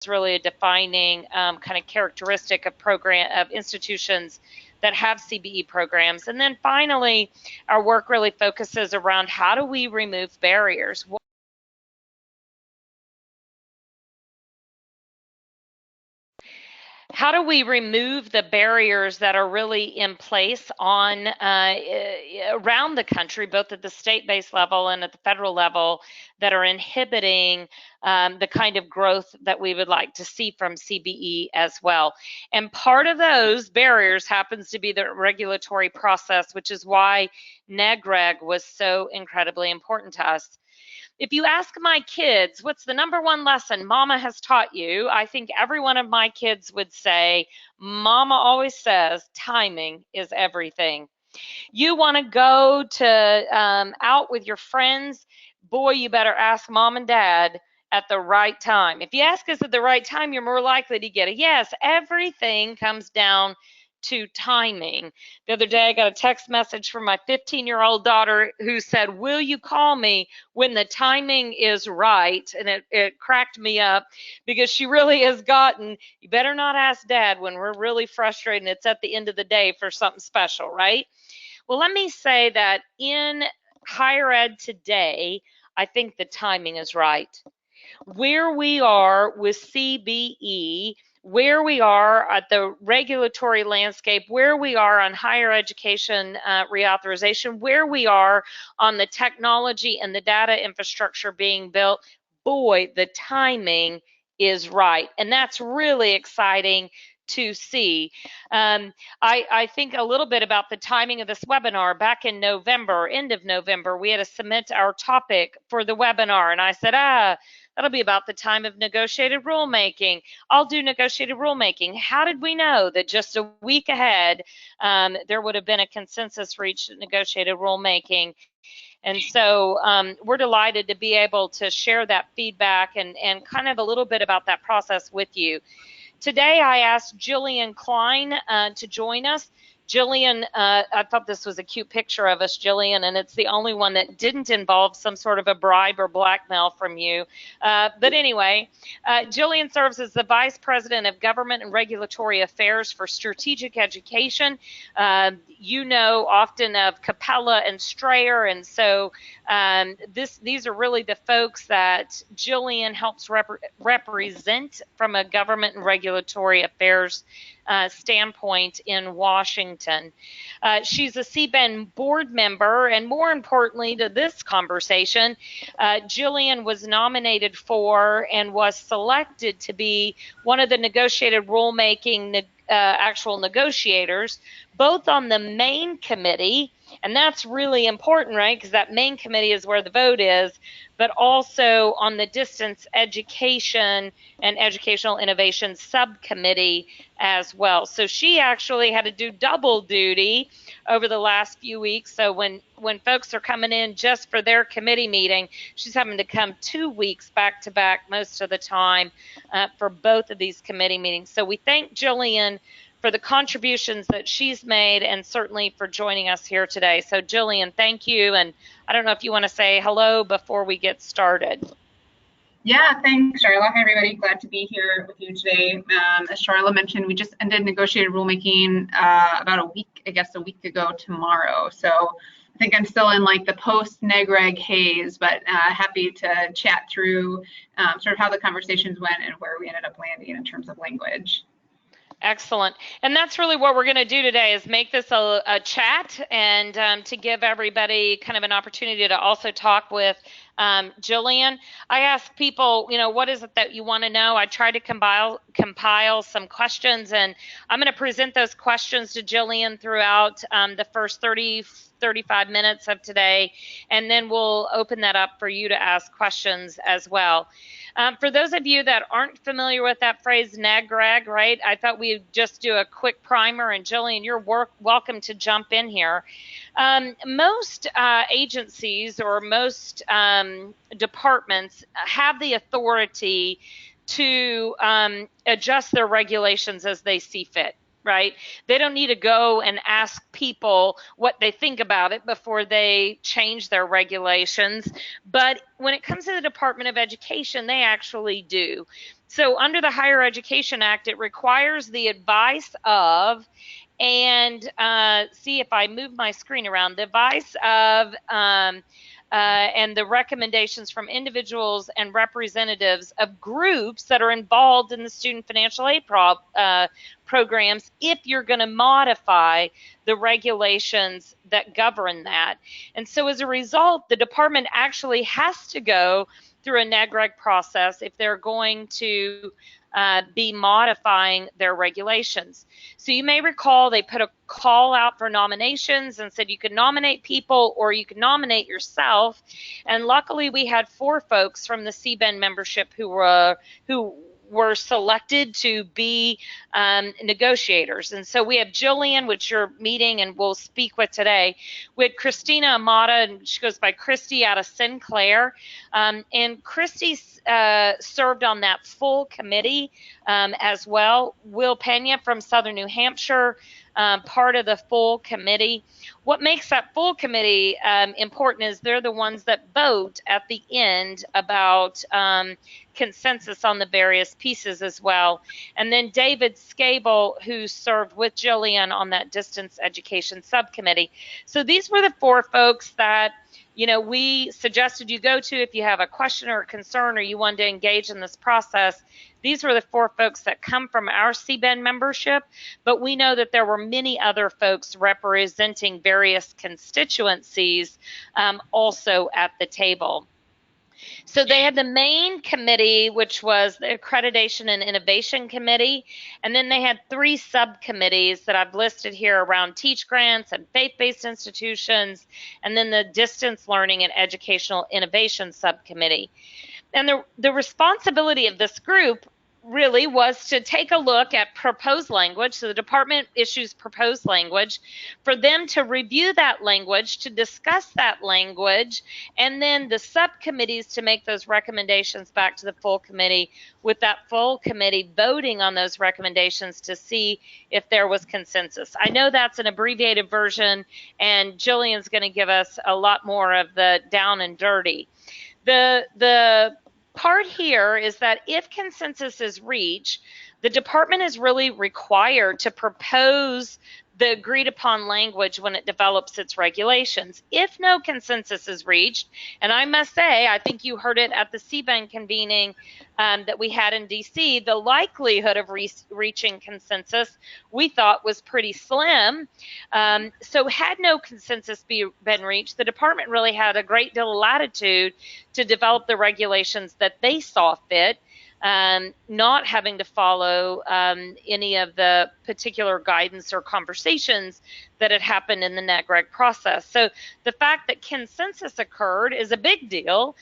really a defining kind of characteristic of institutions that have CBE programs. And then finally, our work really focuses around how do we remove barriers? How do we remove the barriers that are really in place on around the country, both at the state-based level and at the federal level, that are inhibiting the kind of growth that we would like to see from CBE as well? And part of those barriers happens to be the regulatory process, which is why NEGREG was so incredibly important to us. If you ask my kids, what's the number one lesson Mama has taught you? I think every one of my kids would say, Mama always says, timing is everything. You want to go to out with your friends, boy, you better ask Mom and Dad at the right time. If you ask us at the right time, you're more likely to get a yes. Everything comes down to timing. The other day, I got a text message from my 15-year-old daughter who said, will you call me when the timing is right? And it cracked me up because she really has gotten, you better not ask Dad when we're really frustrated and it's at the end of the day for something special, right? Well, let me say that in higher ed today, I think the timing is right. Where we are with CBE, where we are at the regulatory landscape, where we are on higher education reauthorization, where we are on the technology and the data infrastructure being built, boy, the timing is right. And that's really exciting to see. I think a little bit about the timing of this webinar. Back in November, end of November, we had to submit our topic for the webinar. And I said, that'll be about the time of negotiated rulemaking. I'll do negotiated rulemaking. How did we know that just a week ahead there would have been a consensus reached at negotiated rulemaking? And so we're delighted to be able to share that feedback and kind of a little bit about that process with you. Today, I asked Jillian Klein to join us. Jillian, I thought this was a cute picture of us, Jillian, and it's the only one that didn't involve some sort of a bribe or blackmail from you. But anyway, Jillian serves as the Vice President of Government and Regulatory Affairs for Strategic Education. You know often of Capella and Strayer, and so these are really the folks that Jillian helps represent from a government and regulatory affairs standpoint in Washington. She's a CBEN board member, and more importantly to this conversation, Jillian was nominated for and was selected to be one of the negotiated rulemaking actual negotiators, both on the main committee, and that's really important, right? Because that main committee is where the vote is, but also on the distance education and educational innovation subcommittee as well. So she actually had to do double duty over the last few weeks. So when folks are coming in just for their committee meeting, she's having to come 2 weeks back to back most of the time for both of these committee meetings. So we thank Jillian for the contributions that she's made and certainly for joining us here today. So Jillian, thank you. And I don't know if you want to say hello before we get started. Yeah, thanks, Charla. Hi, everybody. Glad to be here with you today. As Charla mentioned, we just ended negotiated rulemaking about a week ago tomorrow. So I think I'm still in like the post-NEGREG haze, but happy to chat through sort of how the conversations went and where we ended up landing in terms of language. Excellent. And that's really what we're going to do today is make this a chat and to give everybody kind of an opportunity to also talk with Jillian. I ask people, you know, what is it that you want to know? I try to compile some questions, and I'm going to present those questions to Jillian throughout the first 35 minutes of today, and then we'll open that up for you to ask questions as well. For those of you that aren't familiar with that phrase, NEGREG, right, I thought we'd just do a quick primer, and Jillian, you're welcome to jump in here. Most agencies or most departments have the authority to adjust their regulations as they see fit. Right? They don't need to go and ask people what they think about it before they change their regulations. But when it comes to the Department of Education, they actually do. So under the Higher Education Act, it requires the advice of, and see if I move my screen around, the advice of and the recommendations from individuals and representatives of groups that are involved in the student financial aid programs if you're going to modify the regulations that govern that. And so as a result, the department actually has to go through a NAGREG process if they're going to be modifying their regulations. So you may recall they put a call out for nominations and said you could nominate people or you could nominate yourself. And luckily we had 4 folks from the CBEN membership who were selected to be negotiators. And so we have Jillian, which you're meeting and will speak with today. We had Christina Amata, and she goes by Christy out of Sinclair. And Christy served on that full committee as well. Will Pena from Southern New Hampshire, part of the full committee. What makes that full committee important is they're the ones that vote at the end about consensus on the various pieces as well. And then David Scable, who served with Jillian on that distance education subcommittee. So these were the 4 folks that we suggested you go to if you have a question or a concern or you wanted to engage in this process. These were the 4 folks that come from our CBEN membership, but we know that there were many other folks representing various constituencies also at the table. So they had the main committee, which was the Accreditation and Innovation Committee, and then they had 3 subcommittees that I've listed here around teach grants and faith-based institutions, and then the Distance Learning and Educational Innovation Subcommittee. And the responsibility of this group really was to take a look at proposed language. So the department issues proposed language, for them to review that language, to discuss that language, and then the subcommittees to make those recommendations back to the full committee, with that full committee voting on those recommendations to see if there was consensus. I know that's an abbreviated version, and Jillian's going to give us a lot more of the down and dirty. The part here is that if consensus is reached, the department is really required to propose the agreed upon language when it develops its regulations. If no consensus is reached, and I must say, I think you heard it at the CBEN convening that we had in DC, the likelihood of reaching consensus we thought was pretty slim. So had no consensus been reached, the department really had a great deal of latitude to develop the regulations that they saw fit, not having to follow any of the particular guidance or conversations that had happened in the NAGREG process. So the fact that consensus occurred is a big deal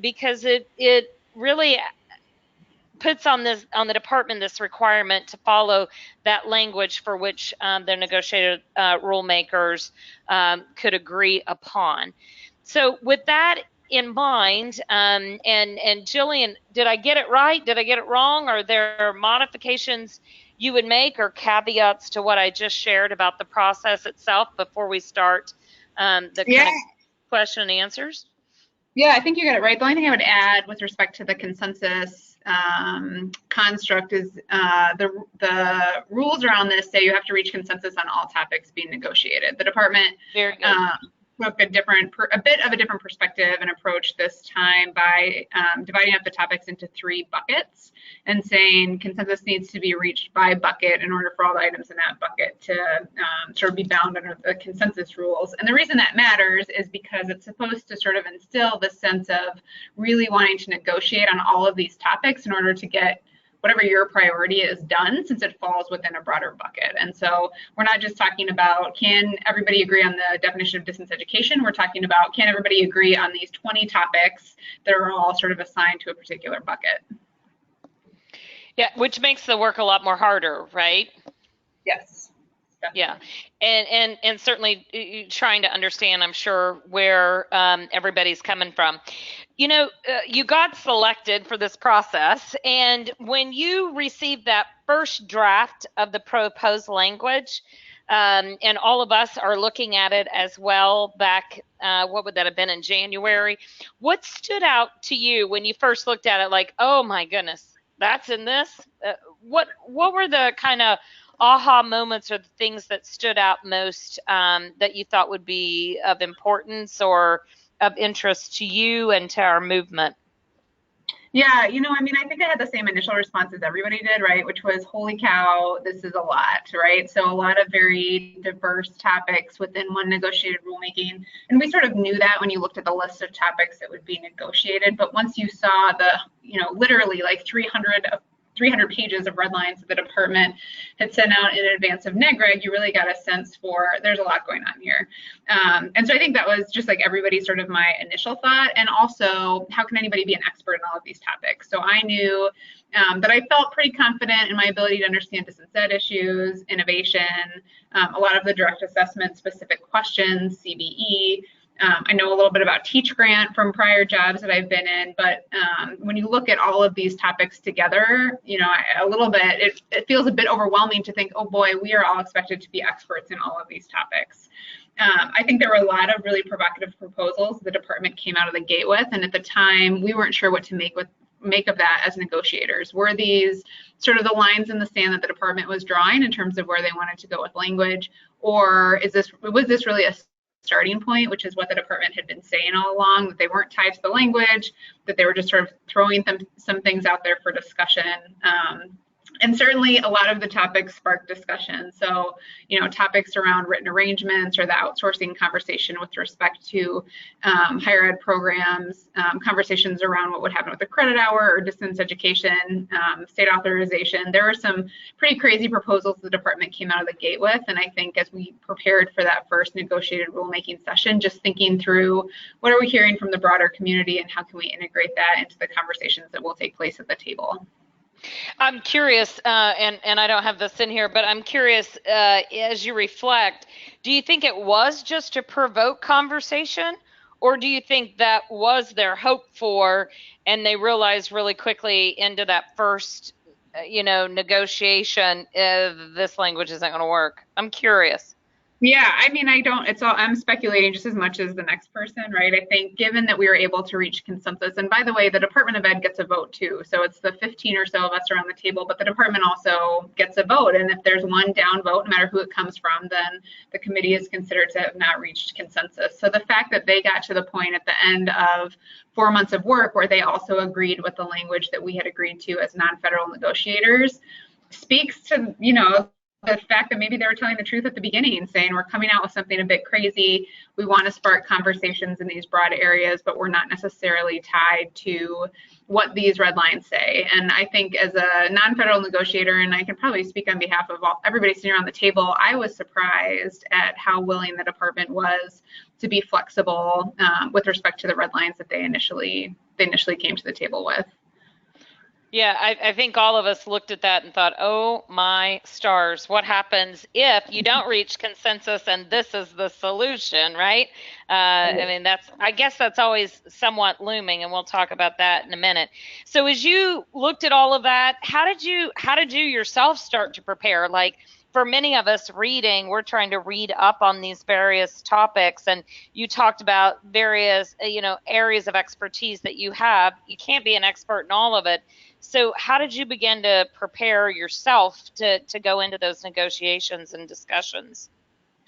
because it really puts on the department this requirement to follow that language for which the negotiated rulemakers could agree upon. So with that in mind, and Jillian, did I get it right? Did I get it wrong? Are there modifications you would make or caveats to what I just shared about the process itself before we start the kind of question and answers? Yeah, I think you got it right. The only thing I would add with respect to the consensus construct is the rules around this say you have to reach consensus on all topics being negotiated. The department Very good. Took a bit of a different perspective and approach this time by dividing up the topics into 3 buckets and saying consensus needs to be reached by bucket in order for all the items in that bucket to sort of be bound under the consensus rules. And the reason that matters is because it's supposed to sort of instill the sense of really wanting to negotiate on all of these topics in order to get whatever your priority is done, since it falls within a broader bucket. And so we're not just talking about, can everybody agree on the definition of distance education? We're talking about, can everybody agree on these 20 topics that are all sort of assigned to a particular bucket? Yeah, which makes the work a lot more harder, right? Yes. Definitely. Yeah, and certainly trying to understand, I'm sure, where everybody's coming from. You got selected for this process, and when you received that first draft of the proposed language, and all of us are looking at it as well back, what would that have been, in January? What stood out to you when you first looked at it like, oh my goodness, that's in this. What were the kind of aha moments or the things that stood out most, that you thought would be of importance or of interest to you and to our movement? Yeah, I mean, I think I had the same initial response as everybody did, right? Which was, holy cow, this is a lot, right? So a lot of very diverse topics within one negotiated rulemaking. And we sort of knew that when you looked at the list of topics that would be negotiated. But once you saw the, literally like 300 pages of red lines that the department had sent out in advance of NEGREG, you really got a sense for there's a lot going on here. And so I think that was just like everybody sort of my initial thought. And also, how can anybody be an expert in all of these topics? So I knew that I felt pretty confident in my ability to understand distance ed issues, innovation, a lot of the direct assessment specific questions, CBE. I know a little bit about Teach Grant from prior jobs that I've been in, but when you look at all of these topics together, a little bit, it feels a bit overwhelming to think, oh boy, we are all expected to be experts in all of these topics. I think there were a lot of really provocative proposals the department came out of the gate with, and at the time, we weren't sure what to make of that as negotiators. Were these sort of the lines in the sand that the department was drawing in terms of where they wanted to go with language, or was this really a starting point, which is what the department had been saying all along, that they weren't tied to the language, that they were just sort of throwing some things out there for discussion. And certainly a lot of the topics sparked discussion. So, topics around written arrangements or the outsourcing conversation with respect to higher ed programs, conversations around what would happen with the credit hour or distance education, state authorization. There were some pretty crazy proposals the department came out of the gate with. And I think as we prepared for that first negotiated rulemaking session, just thinking through what are we hearing from the broader community and how can we integrate that into the conversations that will take place at the table. I'm curious, and I don't have this in here, but I'm curious, as you reflect, do you think it was just to provoke conversation, or do you think that was their hope for, and they realized really quickly into that first, negotiation, this language isn't going to work? I'm curious. Yeah, I mean, I'm speculating just as much as the next person, right? I think given that we were able to reach consensus, and by the way, the Department of Ed gets a vote too. So it's the 15 or so of us around the table, but the department also gets a vote. And if there's one down vote, no matter who it comes from, then the committee is considered to have not reached consensus. So the fact that they got to the point at the end of 4 months of work where they also agreed with the language that we had agreed to as non-federal negotiators speaks to, the fact that maybe they were telling the truth at the beginning, saying we're coming out with something a bit crazy. We want to spark conversations in these broad areas, but we're not necessarily tied to what these red lines say. And I think as a non-federal negotiator, and I can probably speak on behalf of everybody sitting around the table, I was surprised at how willing the department was to be flexible with respect to the red lines that they initially came to the table with. Yeah, I think all of us looked at that and thought, oh my stars, what happens if you don't reach consensus and this is the solution, right? I mean, I guess that's always somewhat looming, and we'll talk about that in a minute. So as you looked at all of that, how did you yourself start to prepare? Like, for many of us reading, we're trying to read up on these various topics, and you talked about various, areas of expertise that you have. You can't be an expert in all of it. So how did you begin to prepare yourself to go into those negotiations and discussions?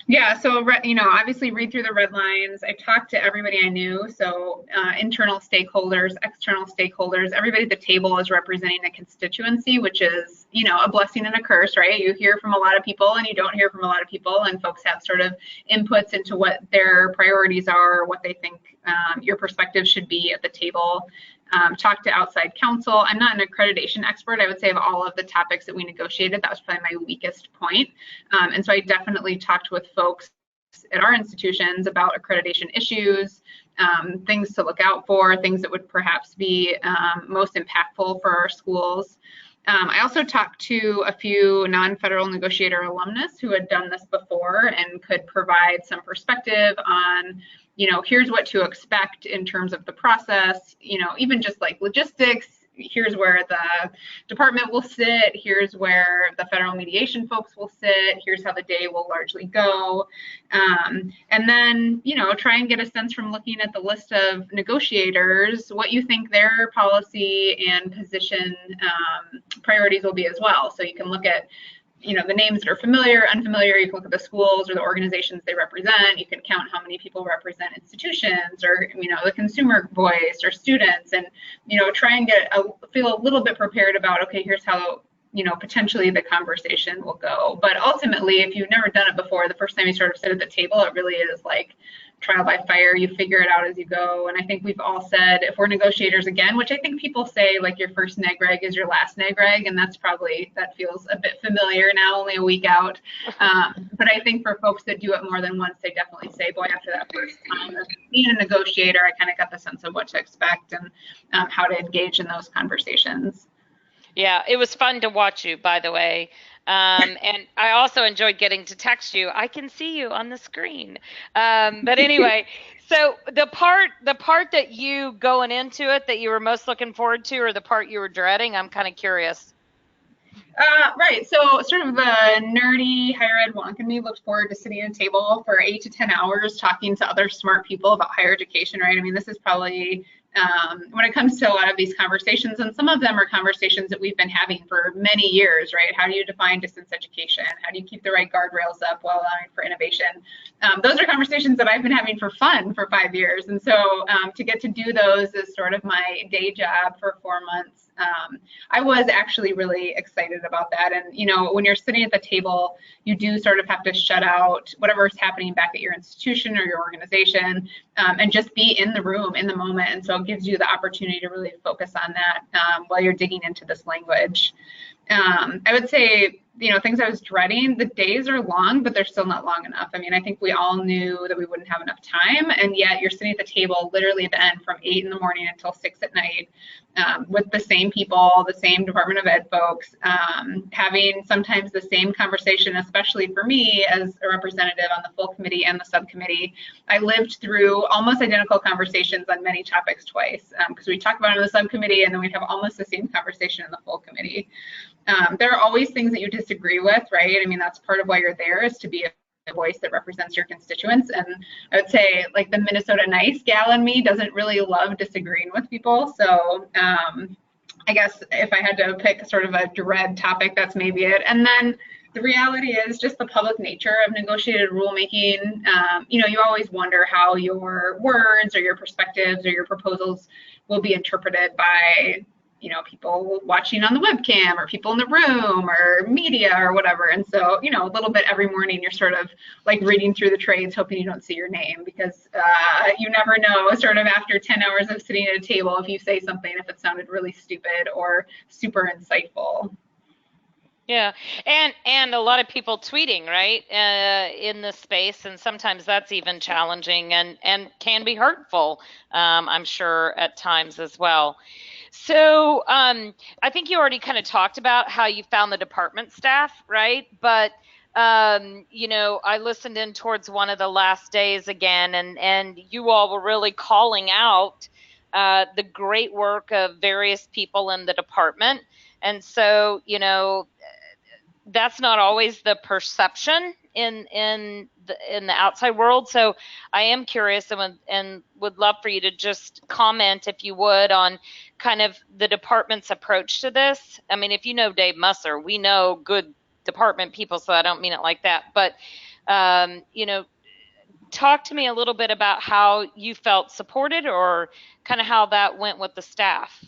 Yeah, so obviously read through the red lines. I talked to everybody I knew, so internal stakeholders, external stakeholders. Everybody at the table is representing a constituency, which is, a blessing and a curse, right? You hear from a lot of people and you don't hear from a lot of people, and folks have sort of inputs into what their priorities are, or what they think your perspective should be at the table. Talk to outside counsel. I'm not an accreditation expert. I would say of all of the topics that we negotiated, that was probably my weakest point. And so I definitely talked with folks at our institutions about accreditation issues, things to look out for, things that would perhaps be most impactful for our schools. I also talked to a few non-federal negotiator alumnus who had done this before and could provide some perspective on, here's what to expect in terms of the process, even just like logistics, here's where the department will sit, here's where the federal mediation folks will sit, here's how the day will largely go. And then, try and get a sense from looking at the list of negotiators, what you think their policy and position priorities will be as well. So you can look at the names that are familiar, unfamiliar. You can look at the schools or the organizations they represent. You can count how many people represent institutions or, the consumer voice or students, and, try and feel a little bit prepared about, okay, here's how, potentially the conversation will go. But ultimately, if you've never done it before, the first time you sort of sit at the table, it really is like trial by fire. You figure it out as you go. And I think we've all said, if we're negotiators again, which I think people say, like, your first neg reg is your last neg reg, and that feels a bit familiar now, only a week out. But I think for folks that do it more than once, they definitely say, boy, after that first time of being a negotiator, I kind of got the sense of what to expect and how to engage in those conversations. Yeah, it was fun to watch you, by the way. And I also enjoyed getting to text you. I can see you on the screen. But anyway, so the part that you going into it that you were most looking forward to, or the part you were dreading, I'm kind of curious. Right. So sort of the nerdy higher ed wonk in me looked forward to sitting at a table for 8 to 10 hours talking to other smart people about higher education, right? I mean, this is probably when it comes to a lot of these conversations, and some of them are conversations that we've been having for many years, right? How do you define distance education? How do you keep the right guardrails up while allowing for innovation? Those are conversations that I've been having for fun for 5 years. And so to get to do those is sort of my day job for 4 months. I was actually really excited about that. And, when you're sitting at the table, you do sort of have to shut out whatever's happening back at your institution or your organization, and just be in the room, in the moment. And so it gives you the opportunity to really focus on that while you're digging into this language. I would say, things I was dreading, the days are long, but they're still not long enough. I mean, I think we all knew that we wouldn't have enough time, and yet you're sitting at the table literally at the end from 8 in the morning until 6 at night with the same people, the same Department of Ed folks, having sometimes the same conversation, especially for me as a representative on the full committee and the subcommittee. I lived through almost identical conversations on many topics twice, because we talked about it in the subcommittee and then we'd have almost the same conversation in the full committee. There are always things that you disagree with, right? I mean, that's part of why you're there, is to be a voice that represents your constituents. And I would say, like, the Minnesota nice gal in me doesn't really love disagreeing with people. So I guess if I had to pick sort of a dread topic, that's maybe it. And then the reality is just the public nature of negotiated rulemaking. You always wonder how your words or your perspectives or your proposals will be interpreted by people watching on the webcam or people in the room or media or whatever. And so, a little bit every morning you're sort of like reading through the trades, hoping you don't see your name, because you never know sort of after 10 hours of sitting at a table, if you say something, if it sounded really stupid or super insightful. Yeah, and a lot of people tweeting, right, in this space, and sometimes that's even challenging and can be hurtful, I'm sure, at times as well. So I think you already kind of talked about how you found the department staff, right? But I listened in towards one of the last days again, and you all were really calling out the great work of various people in the department. And so, that's not always the perception in the outside world. So I am curious and would love for you to just comment, if you would, on kind of the department's approach to this. I mean, if you know Dave Musser, we know good department people, so I don't mean it like that. But, talk to me a little bit about how you felt supported, or kind of how that went with the staff.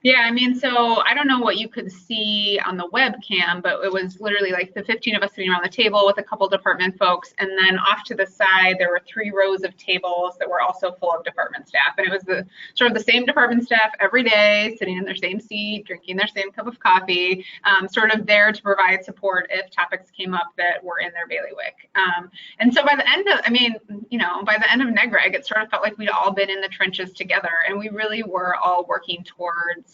Yeah, I mean, so I don't know what you could see on the webcam, but it was literally like the 15 of us sitting around the table with a couple department folks. And then off to the side, there were 3 rows of tables that were also full of department staff. And it was the sort of the same department staff every day, sitting in their same seat, drinking their same cup of coffee, sort of there to provide support if topics came up that were in their bailiwick. And so by the end of, by the end of NEGREG, it sort of felt like we'd all been in the trenches together, and we really were all working towards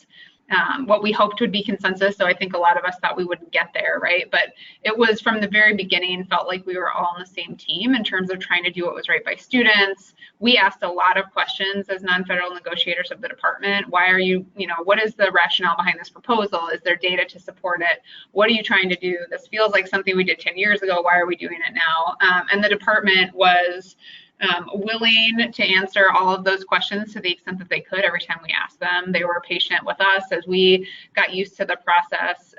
what we hoped would be consensus. So I think a lot of us thought we wouldn't get there, right? But it was from the very beginning, felt like we were all on the same team in terms of trying to do what was right by students. We asked a lot of questions as non-federal negotiators of the department. Why are you, what is the rationale behind this proposal? Is there data to support it? What are you trying to do? This feels like something we did 10 years ago. Why are we doing it now? And the department was willing to answer all of those questions to the extent that they could every time we asked them. They were patient with us as we got used to the process,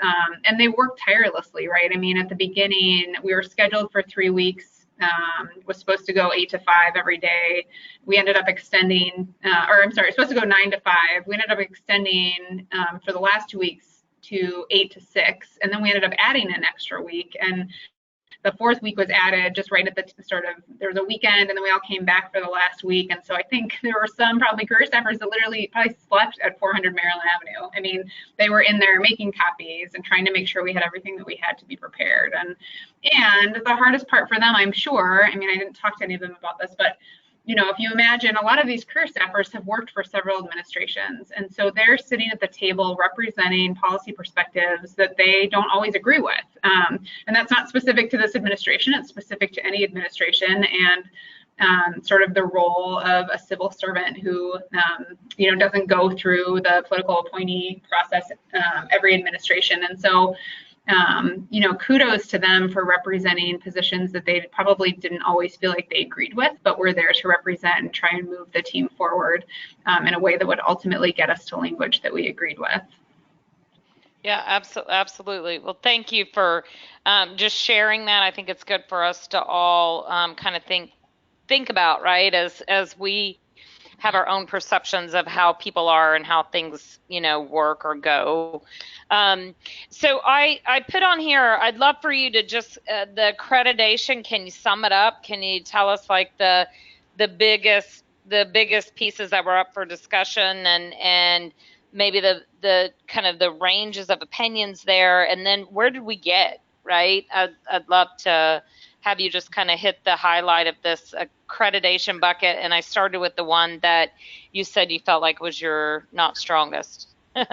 and they worked tirelessly, right? I mean, at the beginning, we were scheduled for 3 weeks, was supposed to go 8 to 5 every day. We ended up extending, supposed to go 9 to 5. We ended up extending for the last 2 weeks to 8 to 6, and then we ended up adding an extra week. And the 4th week was added just right at the there was a weekend, and then we all came back for the last week. And so I think there were some probably career staffers that literally probably slept at 400 Maryland Avenue. I mean, they were in there making copies and trying to make sure we had everything that we had to be prepared. And the hardest part for them, I'm sure, I mean, I didn't talk to any of them about this, but if you imagine, a lot of these career staffers have worked for several administrations, and so they're sitting at the table representing policy perspectives that they don't always agree with. And that's not specific to this administration, it's specific to any administration, and sort of the role of a civil servant who, doesn't go through the political appointee process every administration. And so kudos to them for representing positions that they probably didn't always feel like they agreed with, but were there to represent and try and move the team forward in a way that would ultimately get us to language that we agreed with. Yeah, absolutely. Well, thank you for just sharing that. I think it's good for us to all kind of think about, right, as we have our own perceptions of how people are and how things, work or go. So I put on here, I'd love for you to just, the accreditation, can you sum it up? Can you tell us like the biggest pieces that were up for discussion, and maybe the kind of the ranges of opinions there, and then where did we get, right? I'd love to have you just kind of hit the highlight of this accreditation bucket. And I started with the one that you said you felt like was your not strongest. Yeah,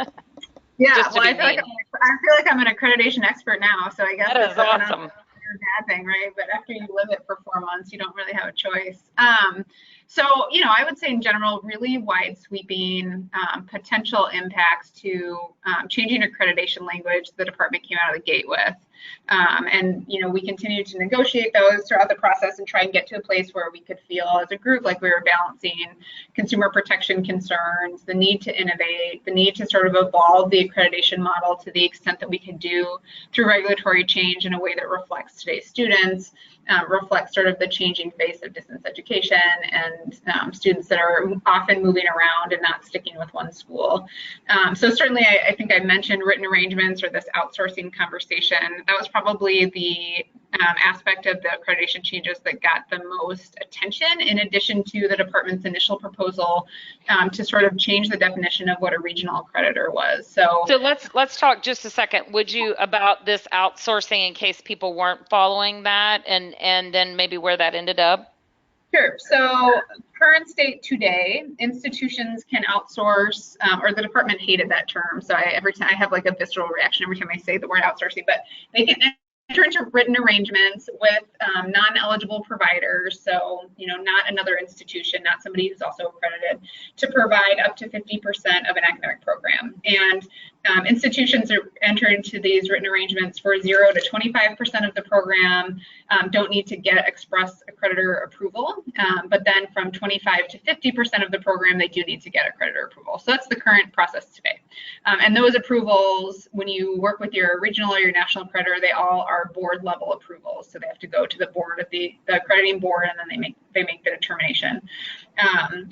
well, I feel like I'm an accreditation expert now, so I guess that is awesome. Not a bad thing, right? But after you live it for 4 months, you don't really have a choice. So, I would say in general, really wide sweeping potential impacts to changing accreditation language the department came out of the gate with. And we continued to negotiate those throughout the process and try and get to a place where we could feel as a group like we were balancing consumer protection concerns, the need to innovate, the need to sort of evolve the accreditation model to the extent that we can do through regulatory change in a way that reflects today's students, reflects sort of the changing face of distance education and students that are often moving around and not sticking with one school. So certainly I think I mentioned written arrangements or this outsourcing conversation. That was probably the aspect of the accreditation changes that got the most attention, in addition to the department's initial proposal to sort of change the definition of what a regional accreditor was. So let's talk just a second. Would you about this outsourcing in case people weren't following that, and then maybe where that ended up? Sure. So current state today, institutions can outsource, or the department hated that term. So every time I have like a visceral reaction every time I say the word outsourcing, but they can enter into written arrangements with non-eligible providers. So, not another institution, not somebody who's also accredited, to provide up to 50% of an academic program. And institutions are enter into these written arrangements for 0 to 25% of the program, don't need to get express accreditor approval, but then from 25 to 50% of the program, they do need to get accreditor approval. So that's the current process today. And those approvals, when you work with your regional or your national accreditor, they all are board level approvals. So they have to go to the board of the accrediting board, and then they make the determination.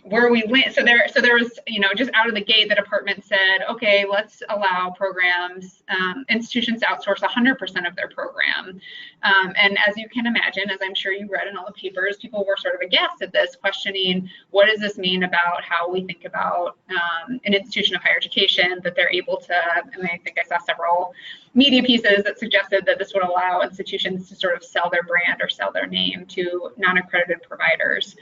Where we went, so there was, just out of the gate, the department said, okay, let's allow programs, institutions to outsource 100% of their program. And as you can imagine, as I'm sure you read in all the papers, people were sort of aghast at this, questioning what does this mean about how we think about an institution of higher education, that they're able to, and I think I saw several media pieces that suggested that this would allow institutions to sort of sell their brand or sell their name to non-accredited providers.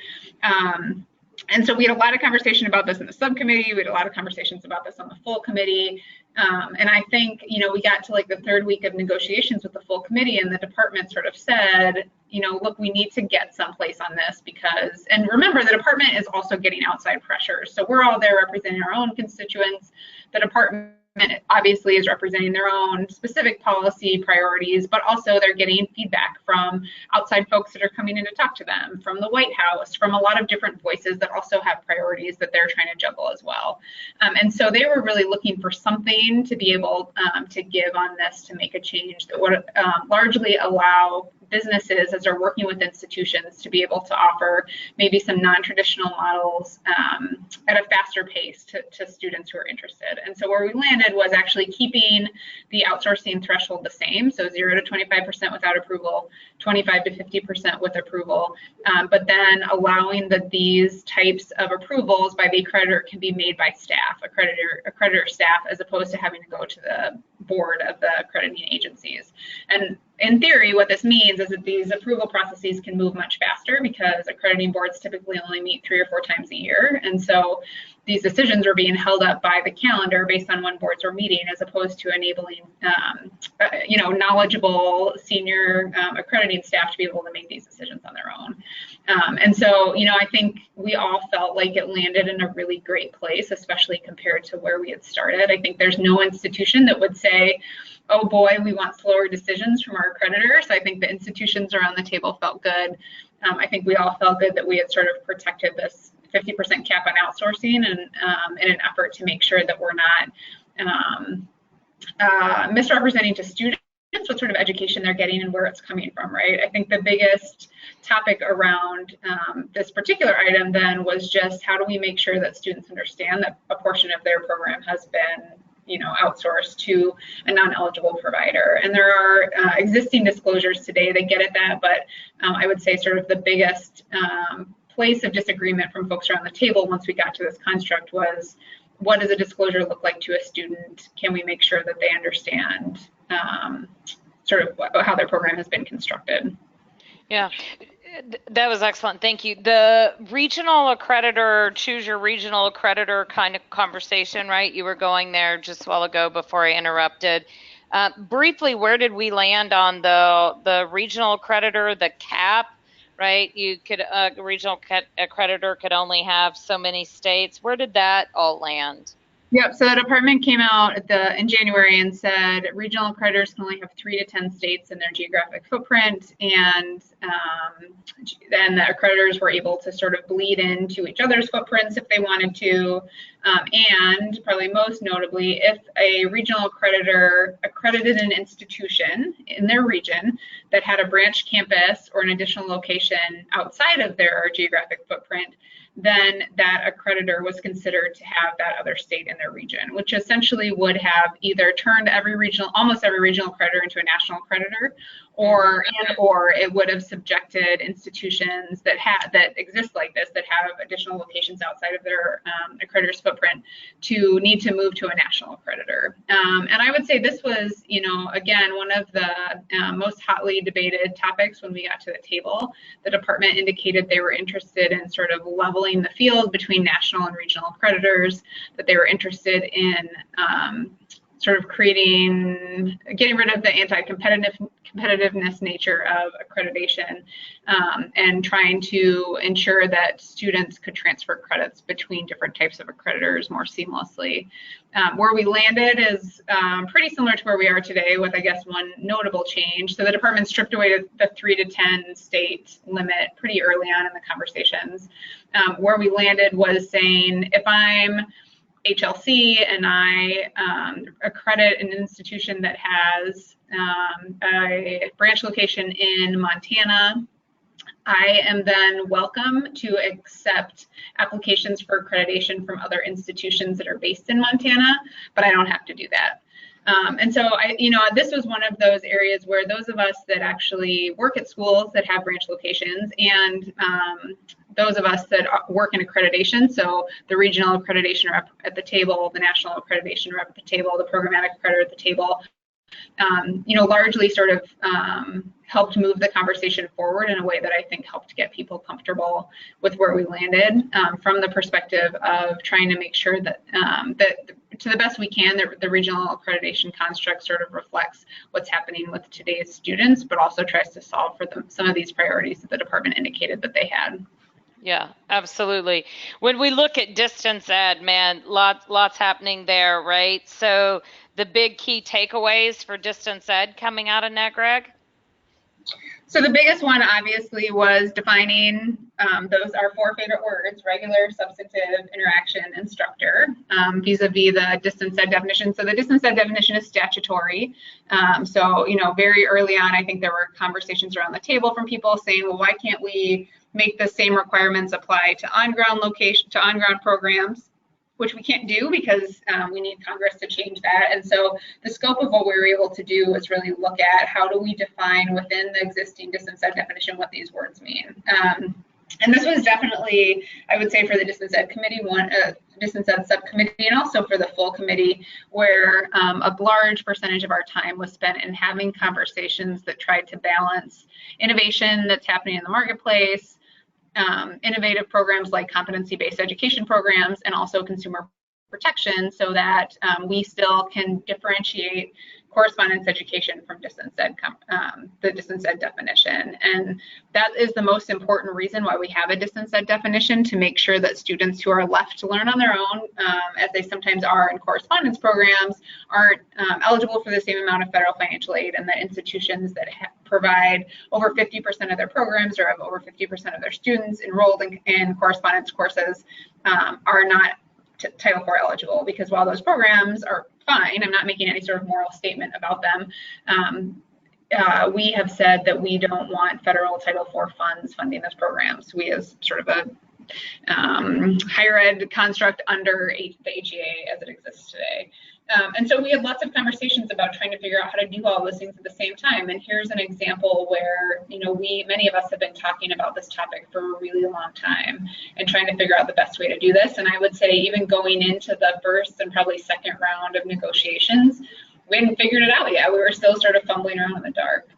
And so we had a lot of conversation about this in the subcommittee. We had a lot of conversations about this on the full committee. And I think, we got to like the third week of negotiations with the full committee, and the department sort of said, look, we need to get someplace on this because, and remember, the department is also getting outside pressures. So we're all there representing our own constituents. The department obviously is representing their own specific policy priorities, but also they're getting feedback from outside folks that are coming in to talk to them, from the White House, from a lot of different voices that also have priorities that they're trying to juggle as well. And so they were really looking for something to be able to give on this, to make a change that would largely allow businesses, as they're working with institutions, to be able to offer maybe some non-traditional models at a faster pace to students who are interested. And so where we landed was actually keeping the outsourcing threshold the same, so 0 to 25% without approval, 25 to 50% with approval, but then allowing that these types of approvals by the accreditor can be made by staff, accreditor staff, as opposed to having to go to the board of the accrediting agencies. And in theory, what this means is that these approval processes can move much faster because accrediting boards typically only meet 3 or 4 times a year. And so these decisions are being held up by the calendar based on when boards are meeting, as opposed to enabling, knowledgeable senior accrediting staff to be able to make these decisions on their own. And so, I think we all felt like it landed in a really great place, especially compared to where we had started. I think there's no institution that would say, oh boy, we want slower decisions from our accreditors. I think the institutions around the table felt good. I think we all felt good that we had sort of protected this 50% cap on outsourcing, and in an effort to make sure that we're not misrepresenting to students what sort of education they're getting and where it's coming from, right? I think the biggest topic around this particular item then was just how do we make sure that students understand that a portion of their program has been outsourced to a non-eligible provider. And there are existing disclosures today that get at that, but I would say sort of the biggest place of disagreement from folks around the table once we got to this construct was, what does a disclosure look like to a student? Can we make sure that they understand sort of how their program has been constructed? Yeah. That was excellent. Thank you. The regional accreditor, choose your regional accreditor kind of conversation, right? You were going there just a while ago before I interrupted. Briefly, where did we land on the regional accreditor, the cap, right? You could, a regional accreditor could only have so many states. Where did that all land? Yep, so the department came out in January and said regional accreditors can only have 3 to 10 states in their geographic footprint, and then the accreditors were able to sort of bleed into each other's footprints if they wanted to, and probably most notably, if a regional accreditor accredited an institution in their region that had a branch campus or an additional location outside of their geographic footprint, then that accreditor was considered to have that other state in their region, which essentially would have either turned almost every regional accreditor into a national accreditor, or it would have subjected institutions that exist like this, that have additional locations outside of their accreditor's footprint, to need to move to a national accreditor. And I would say this was, again, one of the most hotly debated topics when we got to the table. The department indicated they were interested in sort of leveling the field between national and regional accreditors, that they were interested in sort of getting rid of the anti-competitiveness nature of accreditation, and trying to ensure that students could transfer credits between different types of accreditors more seamlessly. Where we landed is pretty similar to where we are today, with, I guess, one notable change. So the department stripped away the 3 to 10 state limit pretty early on in the conversations. Where we landed was saying, if I'm HLC and I accredit an institution that has a branch location in Montana, I am then welcome to accept applications for accreditation from other institutions that are based in Montana, but I don't have to do that. And so this was one of those areas where those of us that actually work at schools that have branch locations, and those of us that work in accreditation, so the regional accreditation rep at the table, the national accreditation rep at the table, the programmatic accreditor at the table, largely sort of helped move the conversation forward in a way that I think helped get people comfortable with where we landed, from the perspective of trying to make sure that to the best we can, the regional accreditation construct sort of reflects what's happening with today's students, but also tries to solve for some of these priorities that the department indicated that they had. Yeah, absolutely. When we look at distance ed, man, lots happening there, right? So the big key takeaways for distance ed coming out of NAGREG? So the biggest one obviously was defining those our 4 favorite words: regular, substantive, interaction, instructor, vis-a-vis the distance ed definition. So the distance ed definition is statutory. So, very early on, I think there were conversations around the table from people saying, well, why can't we make the same requirements apply to on-ground programs, which we can't do because we need Congress to change that. And so the scope of what we were able to do was really look at how do we define within the existing distance ed definition what these words mean. And this was definitely, I would say, for the distance ed committee, distance ed subcommittee, and also for the full committee, where a large percentage of our time was spent in having conversations that tried to balance innovation that's happening in the marketplace, innovative programs like competency-based education programs, and also consumer protection, so that we still can differentiate correspondence education from distance ed, the distance ed definition. And that is the most important reason why we have a distance ed definition, to make sure that students who are left to learn on their own, as they sometimes are in correspondence programs, aren't eligible for the same amount of federal financial aid, and that institutions that provide over 50% of their programs or have over 50% of their students enrolled in correspondence courses are not Title IV eligible, because while those programs are fine, I'm not making any sort of moral statement about them, we have said that we don't want federal Title IV funds funding those programs. We, as sort of a higher ed construct under the HEA as it exists today. And so we had lots of conversations about trying to figure out how to do all those things at the same time. And here's an example where, many of us have been talking about this topic for a really long time and trying to figure out the best way to do this. And I would say even going into the first and probably second round of negotiations, we hadn't figured it out yet. We were still sort of fumbling around in the dark.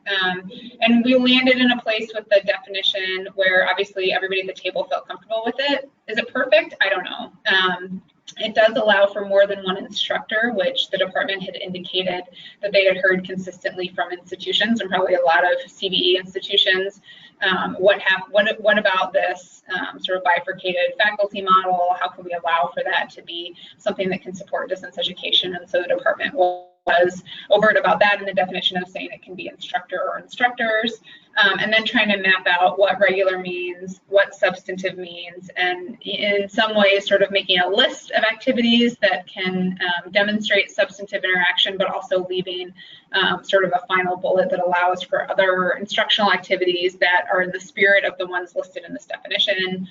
And we landed in a place with the definition where obviously everybody at the table felt comfortable with it. Is it perfect? I don't know. It does allow for more than one instructor, which the department had indicated that they had heard consistently from institutions, and probably a lot of CBE institutions. What about this sort of bifurcated faculty model? How can we allow for that to be something that can support distance education? And so the department was overt about that in the definition of saying it can be instructor or instructors, and then trying to map out what regular means, what substantive means, and in some ways sort of making a list of activities that can demonstrate substantive interaction, but also leaving sort of a final bullet that allows for other instructional activities that are in the spirit of the ones listed in this definition,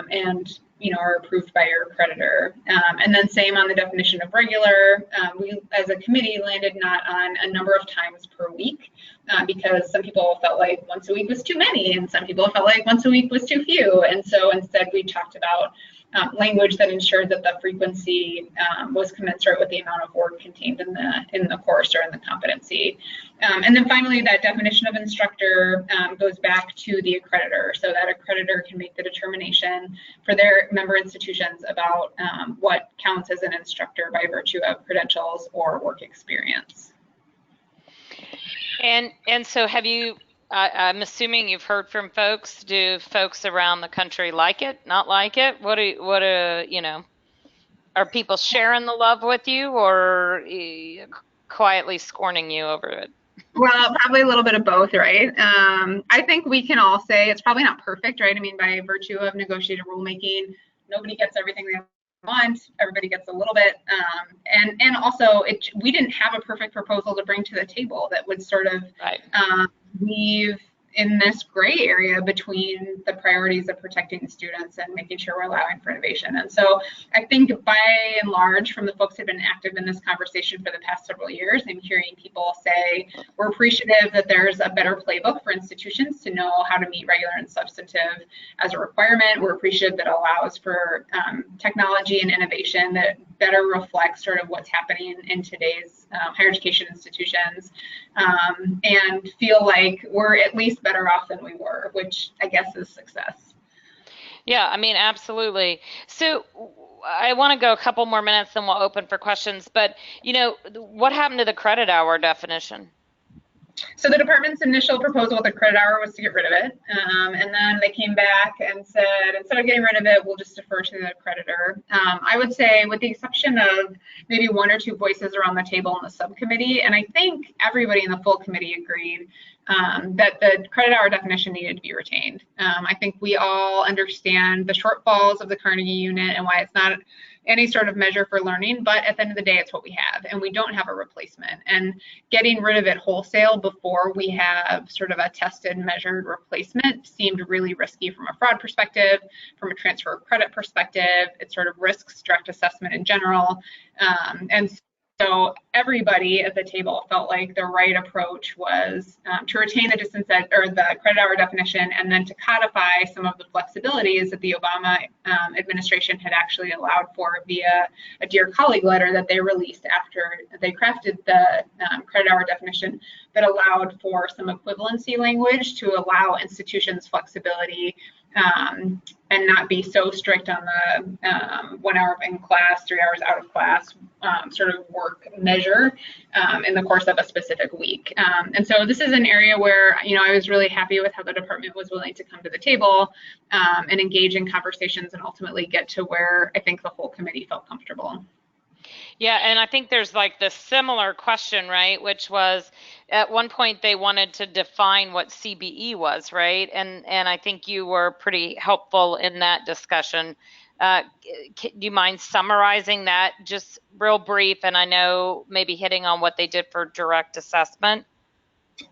and are approved by your accreditor. And then same on the definition of regular. We as a committee landed not on a number of times per week, because some people felt like once a week was too many, and some people felt like once a week was too few. And so instead we talked about language that ensured that the frequency was commensurate with the amount of work contained in the course or in the competency. And then finally, that definition of instructor goes back to the accreditor, so that accreditor can make the determination for their member institutions about what counts as an instructor by virtue of credentials or work experience. And so have you, I'm assuming you've heard from folks. Do folks around the country like it, not like it? Are people sharing the love with you, or quietly scorning you over it? Well, probably a little bit of both, right? I think we can all say it's probably not perfect, right? I mean, by virtue of negotiated rulemaking, nobody gets everything they want. Everybody gets a little bit, and also we didn't have a perfect proposal to bring to the table that would sort of weave in this gray area between the priorities of protecting students and making sure we're allowing for innovation. And so I think by and large, from the folks who've been active in this conversation for the past several years, I'm hearing people say we're appreciative that there's a better playbook for institutions to know how to meet regular and substantive as a requirement. We're appreciative that allows for technology and innovation that better reflects sort of what's happening in today's higher education institutions, and feel like we're at least better off than we were, which I guess is success. Yeah, I mean, absolutely. So I want to go a couple more minutes, then we'll open for questions. But, you know, what happened to the credit hour definition? So the department's initial proposal with the credit hour was to get rid of it. And then they came back and said, instead of getting rid of it, we'll just defer to the creditor. I would say with the exception of maybe one or two voices around the table in the subcommittee, and I think everybody in the full committee agreed that the credit hour definition needed to be retained. I think we all understand the shortfalls of the Carnegie unit and why it's not any sort of measure for learning, but at the end of the day, it's what we have, and we don't have a replacement. And getting rid of it wholesale before we have sort of a tested, measured replacement seemed really risky from a fraud perspective, from a transfer of credit perspective. It sort of risks direct assessment in general. And so everybody at the table felt like the right approach was to retain the distance or the credit hour definition, and then to codify some of the flexibilities that the Obama administration had actually allowed for via a Dear Colleague letter that they released after they crafted the credit hour definition, that allowed for some equivalency language to allow institutions flexibility and not be so strict on the 1 hour in class, 3 hours out of class sort of work measure in the course of a specific week. And so this is an area where, you know, I was really happy with how the department was willing to come to the table and engage in conversations and ultimately get to where I think the whole committee felt comfortable. Yeah, and I think there's like this similar question, right? Which was at one point they wanted to define what CBE was, right? And I think you were pretty helpful in that discussion. Do you mind summarizing that, just real brief? And I know maybe hitting on what they did for direct assessment.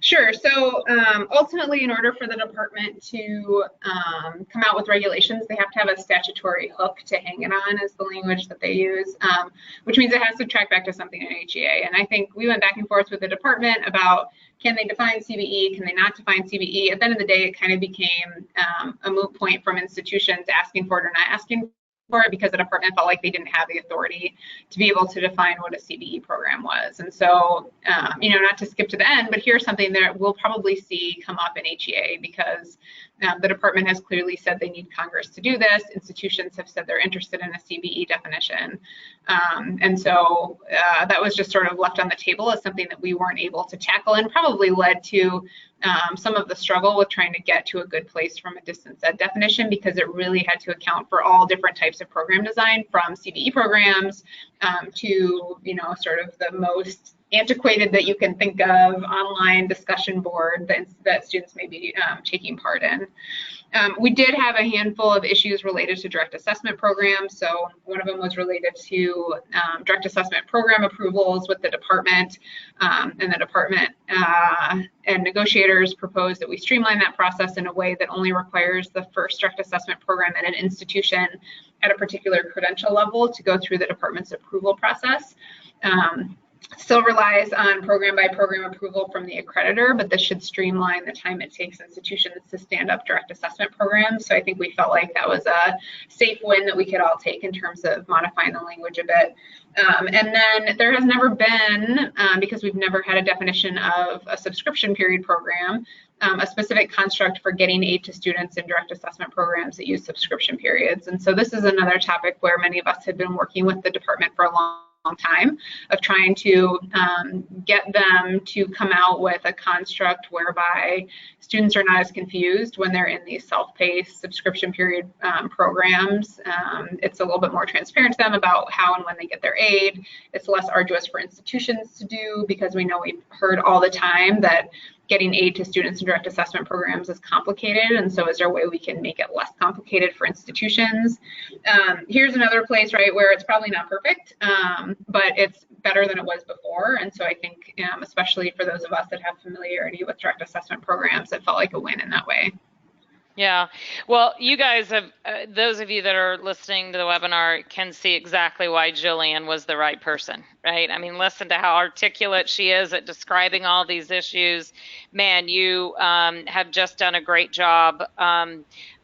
Sure. So ultimately, in order for the department to come out with regulations, they have to have a statutory hook to hang it on, is the language that they use, which means it has to track back to something in HEA. And I think we went back and forth with the department about, can they define CBE? Can they not define CBE? At the end of the day, it kind of became a moot point from institutions asking for it or not asking for it, because the department felt like they didn't have the authority to be able to define what a CBE program was. And so, you know, not to skip to the end, but here's something that we'll probably see come up in HEA, because the department has clearly said they need Congress to do this. Institutions have said they're interested in a CBE definition. And so that was just sort of left on the table as something that we weren't able to tackle, and probably led to some of the struggle with trying to get to a good place from a distance ed definition, because it really had to account for all different types of program design, from CBE programs to, you know, sort of the most antiquated that you can think of online discussion board that students may be taking part in. We did have a handful of issues related to direct assessment programs. So one of them was related to direct assessment program approvals with the department, and the department and negotiators proposed that we streamline that process in a way that only requires the first direct assessment program at an institution at a particular credential level to go through the department's approval process. Still relies on program by program approval from the accreditor, but this should streamline the time it takes institutions to stand up direct assessment programs. So I think we felt like that was a safe win that we could all take in terms of modifying the language a bit. And then there has never been, because we've never had a definition of a subscription period program, a specific construct for getting aid to students in direct assessment programs that use subscription periods. And so this is another topic where many of us have been working with the department for a long time, of trying to get them to come out with a construct whereby students are not as confused when they're in these self-paced subscription period programs. It's a little bit more transparent to them about how and when they get their aid. It's less arduous for institutions to do, because we know we've heard all the time that getting aid to students in direct assessment programs is complicated, and so is there a way we can make it less complicated for institutions? Here's another place, right, where it's probably not perfect, but it's better than it was before, and so I think especially for those of us that have familiarity with direct assessment programs, it felt like a win in that way. Yeah, well, you guys have, those of you that are listening to the webinar can see exactly why Jillian was the right person, right? I mean, listen to how articulate she is at describing all these issues. Man, you have just done a great job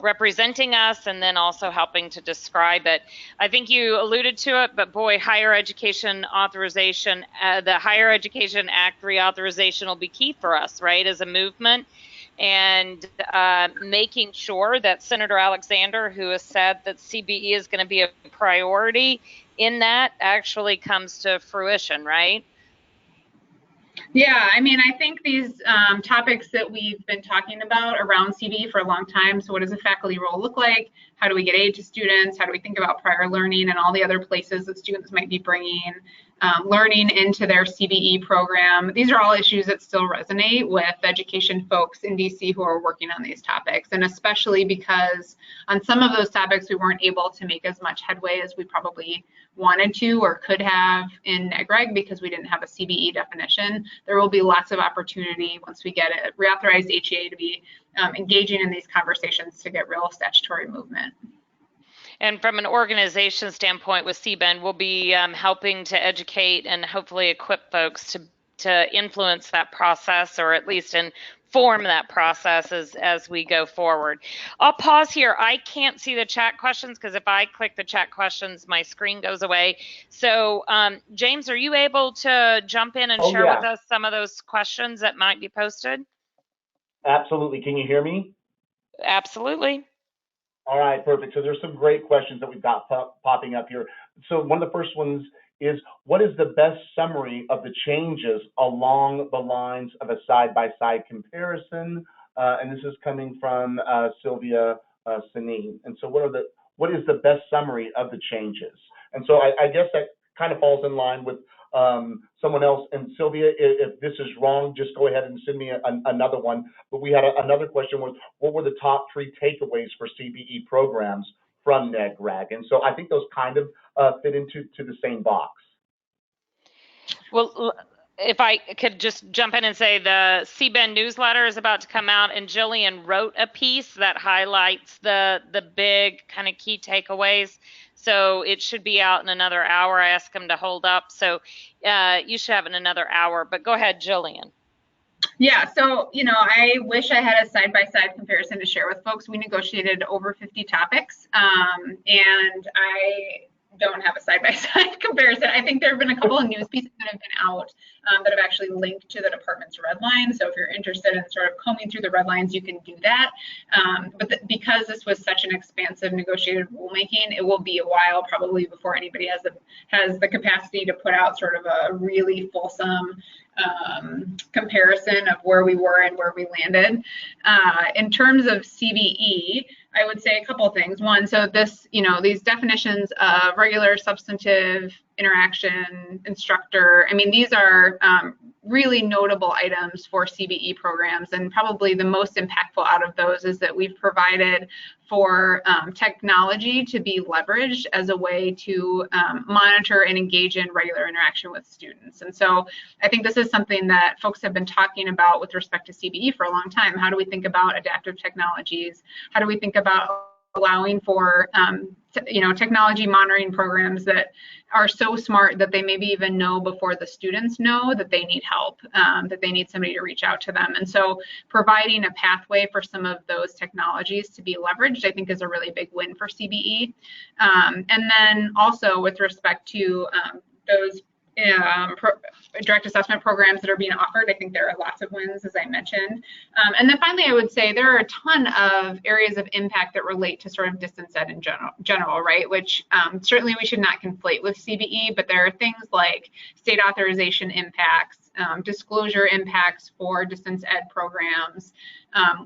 representing us and then also helping to describe it. I think you alluded to it, but boy, higher education authorization, the Higher Education Act reauthorization will be key for us, right, as a movement. And making sure that Senator Alexander, who has said that CBE is going to be a priority in that, actually comes to fruition, right? Yeah, I mean, I think these topics that we've been talking about around CBE for a long time, so what does a faculty role look like? How do we get aid to students? How do we think about prior learning and all the other places that students might be bringing learning into their CBE program? These are all issues that still resonate with education folks in DC who are working on these topics, and especially because on some of those topics we weren't able to make as much headway as we probably wanted to or could have in NEGREG because we didn't have a CBE definition. There will be lots of opportunity once we get a reauthorized HEA to be engaging in these conversations to get real statutory movement. And from an organization standpoint with CBEN, we'll be helping to educate and hopefully equip folks to influence that process, or at least inform that process as we go forward. I'll pause here. I can't see the chat questions because if I click the chat questions, my screen goes away. So James, are you able to jump in and share with us some of those questions that might be posted? Absolutely. Can you hear me? Absolutely. All right, perfect. So there's some great questions that we've got popping up here. So one of the first ones is, what is the best summary of the changes along the lines of a side-by-side comparison? And this is coming from Sylvia Sanin. And so what is the best summary of the changes? And so I guess that kind of falls in line with someone else. And Sylvia, if this is wrong, just go ahead and send me another one. But we had another question was, what were the top 3 takeaways for CBE programs from NEGREG? And so I think those kind of fit into the same box. Well, if I could just jump in and say the CBEN newsletter is about to come out, and Jillian wrote a piece that highlights the big kind of key takeaways. So it should be out in another hour. I asked them to hold up. So you should have in another hour, but go ahead, Jillian. Yeah, so, you know, I wish I had a side-by-side comparison to share with folks. We negotiated over 50 topics, and I don't have a side-by-side comparison. I think there have been a couple of news pieces that have been out that have actually linked to the department's red line. So if you're interested in sort of combing through the red lines, you can do that. Because this was such an expansive negotiated rulemaking, it will be a while probably before anybody has the capacity to put out sort of a really fulsome comparison of where we were and where we landed. In terms of CBE, I would say a couple of things. One, so this, you know, these definitions of regular, substantive, interaction, instructor, I mean, these are really notable items for CBE programs, and probably the most impactful out of those is that we've provided for technology to be leveraged as a way to monitor and engage in regular interaction with students. And so I think this is something that folks have been talking about with respect to CBE for a long time. How do we think about adaptive technologies? How do we think about allowing for you know, technology monitoring programs that are so smart that they maybe even know before the students know that they need help, that they need somebody to reach out to them. And so providing a pathway for some of those technologies to be leveraged, I think, is a really big win for CBE. And then also with respect to those direct assessment programs that are being offered, I think there are lots of wins, as I mentioned. And then finally, I would say there are a ton of areas of impact that relate to sort of distance ed in general, right? Which certainly we should not conflate with CBE, but there are things like state authorization impacts, disclosure impacts for distance ed programs,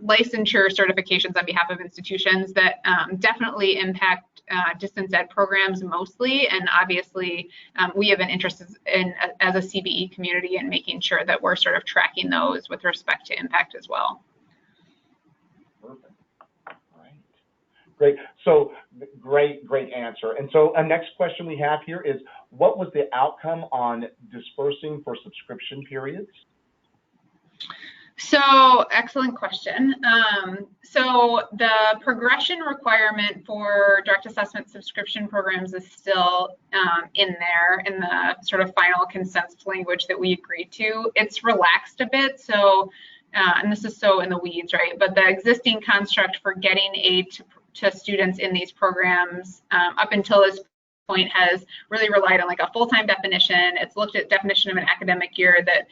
licensure certifications on behalf of institutions that definitely impact distance ed programs mostly, and obviously we have an interest in, as a CBE community, in making sure that we're sort of tracking those with respect to impact as well. Perfect. All right. Great. So great answer. And so a next question we have here is, what was the outcome on dispersing for subscription periods? So excellent question. So the progression requirement for direct assessment subscription programs is still in there in the sort of final consensus language that we agreed to. It's relaxed a bit. So, and this is so in the weeds, right? But the existing construct for getting aid to students in these programs up until this point has really relied on like a full-time definition. It's looked at definition of an academic year that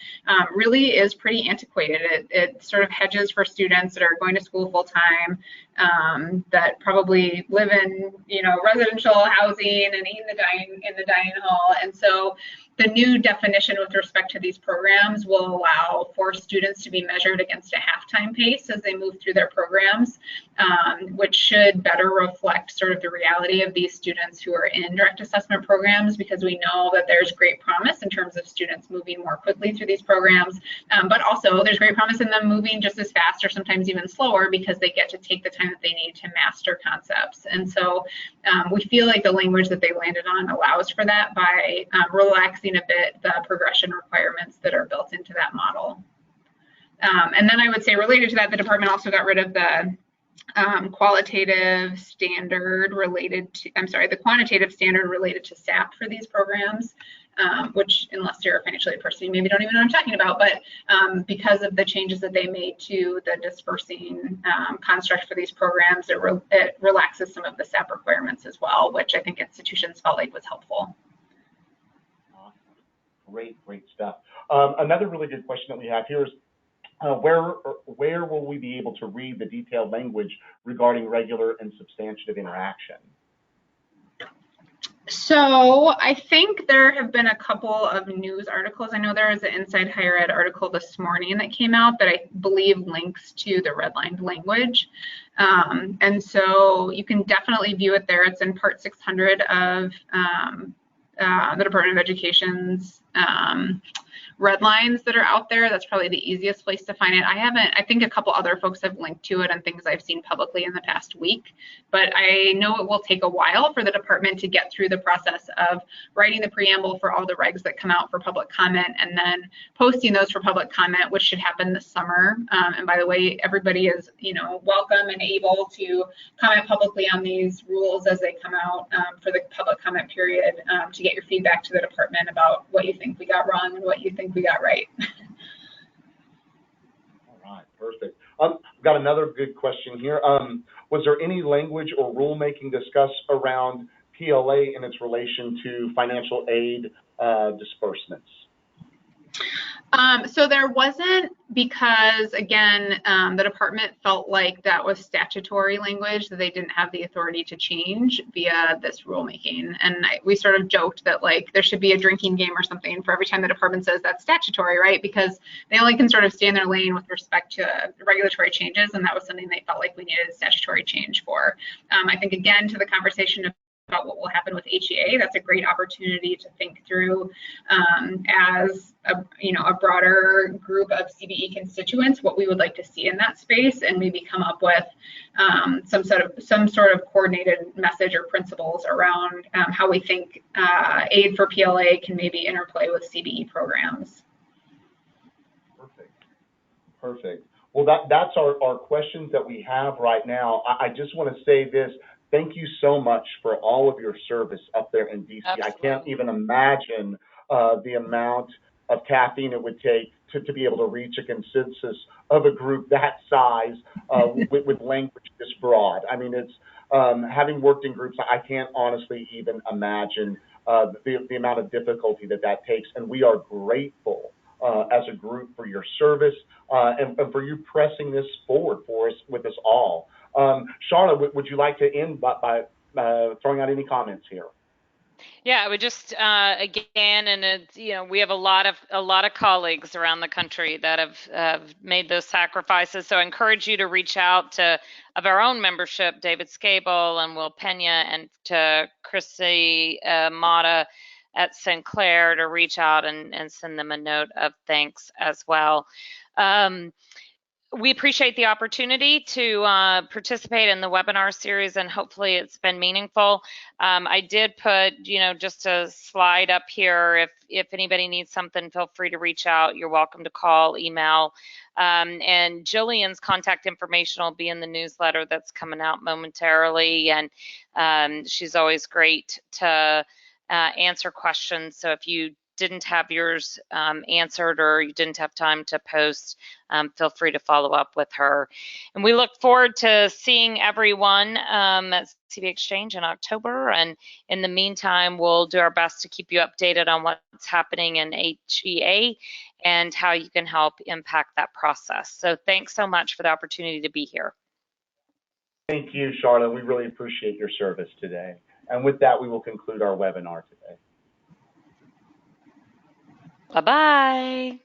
really is pretty antiquated. It sort of hedges for students that are going to school full-time, that probably live in, you know, residential housing and eat in the dining hall. And so the new definition with respect to these programs will allow for students to be measured against a half-time pace as they move through their programs, which should better reflect sort of the reality of these students who are in direct assessment programs, because we know that there's great promise in terms of students moving more quickly through these programs, but also there's great promise in them moving just as fast or sometimes even slower, because they get to take the time that they need to master concepts. And so we feel like the language that they landed on allows for that by relaxing a bit the progression requirements that are built into that model. And then I would say, related to that, the department also got rid of the quantitative standard related to SAP for these programs, which, unless you're a financial aid person, you maybe don't even know what I'm talking about, but because of the changes that they made to the dispersing construct for these programs, it relaxes some of the SAP requirements as well, which I think institutions felt like was helpful. Great stuff. Another really good question that we have here is, where will we be able to read the detailed language regarding regular and substantive interaction? So I think there have been a couple of news articles. I know there was an Inside Higher Ed article this morning that came out that I believe links to the redlined language. And so you can definitely view it there. It's in Part 600 of the Department of Education's red lines that are out there. That's probably the easiest place to find it. I think a couple other folks have linked to it on things I've seen publicly in the past week, but I know it will take a while for the department to get through the process of writing the preamble for all the regs that come out for public comment, and then posting those for public comment, which should happen this summer. And by the way, everybody is, you know, welcome and able to comment publicly on these rules as they come out for the public comment period, to get your feedback to the department about what you think we got wrong and what you think we got right. All right, perfect. Got another good question here. Was there any language or rulemaking discussed around PLA in its relation to financial aid disbursements? So there wasn't, because again, the department felt like that was statutory language that they didn't have the authority to change via this rulemaking. And we sort of joked that like there should be a drinking game or something for every time the department says that's statutory, right? Because they only can sort of stay in their lane with respect to regulatory changes, and that was something they felt like we needed a statutory change for. I think, again, to the conversation about what will happen with HEA, that's a great opportunity to think through as a broader group of CBE constituents what we would like to see in that space, and maybe come up with some sort of coordinated message or principles around how we think aid for PLA can maybe interplay with CBE programs. Perfect. Well, that's our questions that we have right now. I just want to say this. Thank you so much for all of your service up there in DC. Absolutely. I can't even imagine the amount of caffeine it would take to be able to reach a consensus of a group that size with language this broad. I mean, it's having worked in groups, I can't honestly even imagine the amount of difficulty that takes. And we are grateful as a group for your service and for you pressing this forward for us with us all. Charla, would you like to end by throwing out any comments here? Yeah, I would just again, and it's, we have a lot of colleagues around the country that have made those sacrifices. So I encourage you to reach out to of our own membership, David Scable and Will Pena, and to Chrissy Mata at Sinclair to reach out and send them a note of thanks as well. We appreciate the opportunity to participate in the webinar series, and hopefully it's been meaningful. I did put, just a slide up here. If anybody needs something, feel free to reach out. You're welcome to call, email, and Jillian's contact information will be in the newsletter that's coming out momentarily, and she's always great to answer questions. So if you didn't have yours answered or you didn't have time to post, feel free to follow up with her. And we look forward to seeing everyone at CV Exchange in October. And in the meantime, we'll do our best to keep you updated on what's happening in HEA and how you can help impact that process. So thanks so much for the opportunity to be here. Thank you, Charla. We really appreciate your service today. And with that, we will conclude our webinar today. Bye-bye.